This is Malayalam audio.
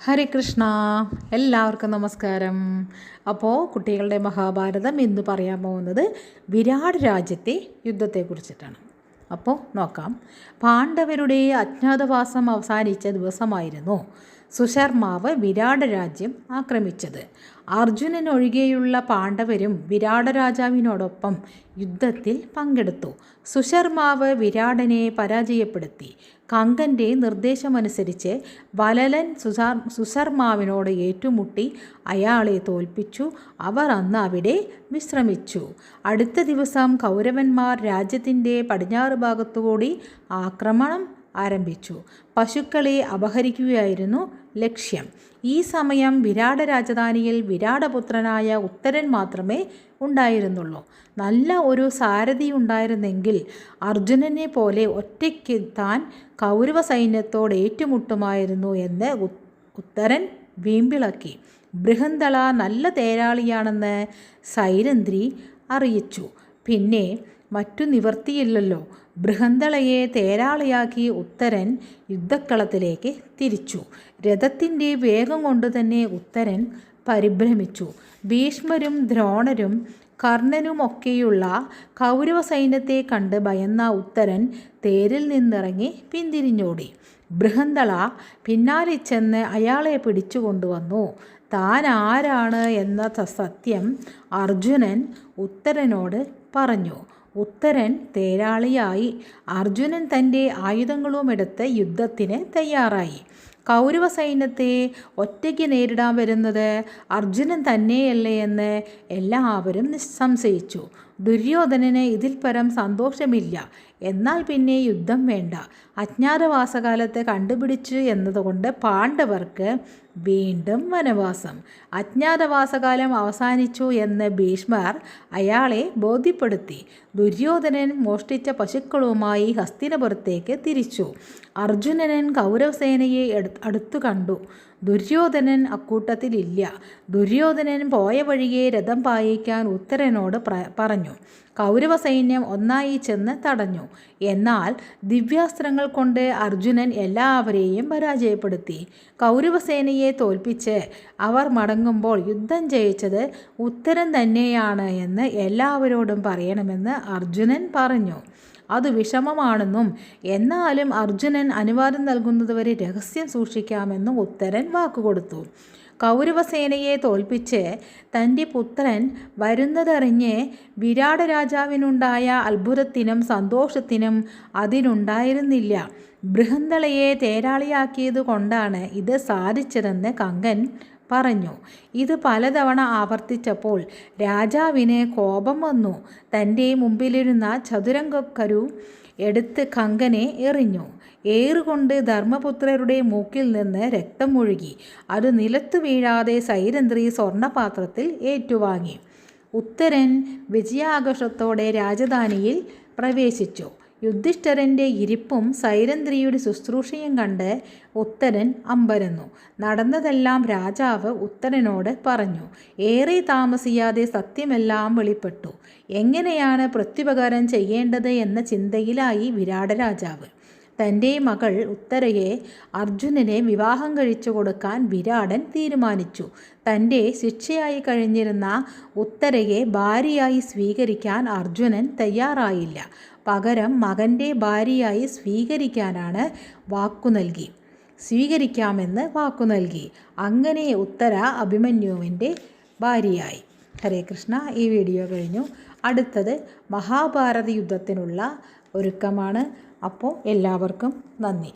ഹരേ കൃഷ്ണ. എല്ലാവർക്കും നമസ്കാരം. അപ്പോൾ കുട്ടികളുടെ മഹാഭാരതം ഇന്ന് പറയാൻ പോകുന്നത് വിരാട് രാജ്യത്തെ യുദ്ധത്തെക്കുറിച്ചിട്ടാണ്. അപ്പോൾ നോക്കാം. പാണ്ഡവരുടെ അജ്ഞാതവാസം അവസാനിച്ച ദിവസമായിരുന്നു സുശർമാവ് വിരാട് രാജ്യം ആക്രമിച്ചത്. അർജുനൻ ഒഴികെയുള്ള പാണ്ഡവരും വിരാട രാജാവിനോടൊപ്പം യുദ്ധത്തിൽ പങ്കെടുത്തു. സുശർമാവ് വിരാടനെ പരാജയപ്പെടുത്തി. കങ്കൻ്റെ നിർദ്ദേശമനുസരിച്ച് വലലൻ സുശർമാവിനോട് ഏറ്റുമുട്ടി അയാളെ തോൽപ്പിച്ചു. അവർ അന്ന് അവിടെ വിശ്രമിച്ചു. അടുത്ത ദിവസം കൗരവന്മാർ രാജ്യത്തിൻ്റെ പടിഞ്ഞാറ് ഭാഗത്തുകൂടി ആക്രമണം ആരംഭിച്ചു. പശുക്കളെ അപഹരിക്കുകയായിരുന്നു ലക്ഷ്യം. ഈ സമയം വിരാട രാജധാനിയിൽ വിരാടപുത്രനായ ഉത്തരൻ മാത്രമേ ഉണ്ടായിരുന്നുള്ളൂ. നല്ല ഒരു സാരഥി ഉണ്ടായിരുന്നെങ്കിൽ അർജുനനെ പോലെ ഒറ്റയ്ക്ക് താൻ കൗരവ സൈന്യത്തോട് ഏറ്റുമുട്ടുമായിരുന്നു എന്ന് ഉത്തരൻ വീമ്പിളക്കി. ബൃഹന്തള നല്ല തേരാളിയാണെന്ന് സൈരന്ധ്രി അറിയിച്ചു. പിന്നെ മറ്റു നിവർത്തിയില്ലല്ലോ. ബൃഹന്തളയെ തേരാളിയാക്കി ഉത്തരൻ യുദ്ധക്കളത്തിലേക്ക് തിരിച്ചു. രഥത്തിൻ്റെ വേഗം കൊണ്ട് തന്നെ ഉത്തരൻ പരിഭ്രമിച്ചു. ഭീഷ്മരും ദ്രോണരും കർണനുമൊക്കെയുള്ള കൗരവ സൈന്യത്തെ കണ്ട് ഭയന്ന ഉത്തരൻ തേരിൽ നിന്നിറങ്ങി പിന്തിരിഞ്ഞോടി. ബൃഹന്തള പിന്നാലെ ചെന്ന് അയാളെ പിടിച്ചുകൊണ്ടുവന്നു. താൻ ആരാണ് എന്ന സത്യം അർജുനൻ ഉത്തരനോട് പറഞ്ഞു. ഉത്തരൻ തേരാളിയായി. അർജുനൻ തൻ്റെ ആയുധങ്ങളുമെടുത്ത് യുദ്ധത്തിന് തയ്യാറായി. കൗരവ സൈന്യത്തെ ഒറ്റയ്ക്ക് നേരിടാൻ വരുന്നത് അർജുനൻ തന്നെയല്ലേ എന്ന് എല്ലാവരും സംശയിച്ചു. ദുര്യോധനന് ഇതിൽ പരം സന്തോഷമില്ല. എന്നാൽ പിന്നെ യുദ്ധം വേണ്ട. അജ്ഞാതവാസകാലത്ത് കണ്ടുപിടിച്ചു എന്നതുകൊണ്ട് പാണ്ഡവർക്ക് വീണ്ടും വനവാസം. അജ്ഞാതവാസകാലം അവസാനിച്ചു എന്ന് ഭീഷ്മർ അയാളെ ബോധ്യപ്പെടുത്തി. ദുര്യോധനൻ മോഷ്ടിച്ച പശുക്കളുമായി ഹസ്തിനപുരത്തേക്ക് തിരിച്ചു. അർജുനൻ കൗരവസേനയെ അടുത്തു കണ്ടു. ദുര്യോധനൻ അക്കൂട്ടത്തിലില്ല. ദുര്യോധനൻ പോയ വഴിയെ രഥം പായിക്കാൻ ഉത്തരനോട് പറഞ്ഞു. കൗരവ സൈന്യം ഒന്നായി ചെന്ന് തടഞ്ഞു. എന്നാൽ ദിവ്യാസ്ത്രങ്ങൾ കൊണ്ട് അർജുനൻ എല്ലാവരെയും പരാജയപ്പെടുത്തി. കൗരവസേനയെ തോൽപ്പിച്ച് അവർ മടങ്ങുമ്പോൾ യുദ്ധം ജയിച്ചത് ഉത്തരൻ തന്നെയാണ് എന്ന് എല്ലാവരോടും പറയണമെന്ന് അർജുനൻ പറഞ്ഞു. അത് വിഷമമാണെന്നും എന്നാലും അർജുനൻ അനുവാദം നൽകുന്നതുവരെ രഹസ്യം സൂക്ഷിക്കാമെന്നും ഉത്തരൻ വാക്കുകൊടുത്തു. കൗരവസേനയെ തോൽപ്പിച്ച് തൻ്റെ പുത്രൻ വരുന്നതറിഞ്ഞ് വിരാട രാജാവിനുണ്ടായ അത്ഭുതത്തിനും സന്തോഷത്തിനും അതിനുണ്ടായിരുന്നില്ല. ബൃഹന്തളയെ തേരാളിയാക്കിയത് കൊണ്ടാണ് ഇത് സാധിച്ചതെന്ന് കങ്കൻ പറഞ്ഞു. ഇത് പലതവണ ആവർത്തിച്ചപ്പോൾ രാജാവിന് കോപം വന്നു. തൻ്റെ മുമ്പിലിരുന്ന ചതുരംഗക്കരു എടുത്ത് കങ്കനെ എറിഞ്ഞു. ഏറുകൊണ്ട് ധർമ്മപുത്രരുടെ മൂക്കിൽ നിന്ന് രക്തം ഒഴുകി. അത് നിലത്തു വീഴാതെ സൈരന്ധ്രി സ്വർണ്ണപാത്രത്തിൽ ഏറ്റുവാങ്ങി. ഉത്തരൻ വിജയാഘോഷത്തോടെ രാജധാനിയിൽ പ്രവേശിച്ചു. യുധിഷ്ഠിരൻ്റെ ഇരിപ്പും സൈരന്ധ്രിയുടെ ശുശ്രൂഷയും കണ്ട് ഉത്തരൻ അമ്പരന്നു. നടന്നതെല്ലാം രാജാവ് ഉത്തരനോട് പറഞ്ഞു. ഏറെ താമസിയാതെ സത്യമെല്ലാം വെളിപ്പെട്ടു. എങ്ങനെയാണ് പ്രത്യുപകാരം ചെയ്യേണ്ടത് എന്ന ചിന്തയിലായി വിരാട രാജാവ്. തൻ്റെ മകൾ ഉത്തരയെ അർജുനനെ വിവാഹം കഴിച്ചു കൊടുക്കാൻ വിരാടൻ തീരുമാനിച്ചു. തൻ്റെ ശിക്ഷയായി കഴിഞ്ഞിരുന്ന ഉത്തരയെ ഭാര്യയായി സ്വീകരിക്കാൻ അർജുനൻ തയ്യാറായില്ല. പകരം മകൻ്റെ ഭാര്യയായി സ്വീകരിക്കാമെന്ന് വാക്കു നൽകി. അങ്ങനെ ഉത്തര അഭിമന്യുവിൻ്റെ ഭാര്യയായി. ഹരേ കൃഷ്ണ. ഈ വീഡിയോ കഴിഞ്ഞു. അടുത്തത് മഹാഭാരത യുദ്ധത്തിനുള്ള ഒരുക്കമാണ്. അപ്പോൾ എല്ലാവർക്കും നന്ദി.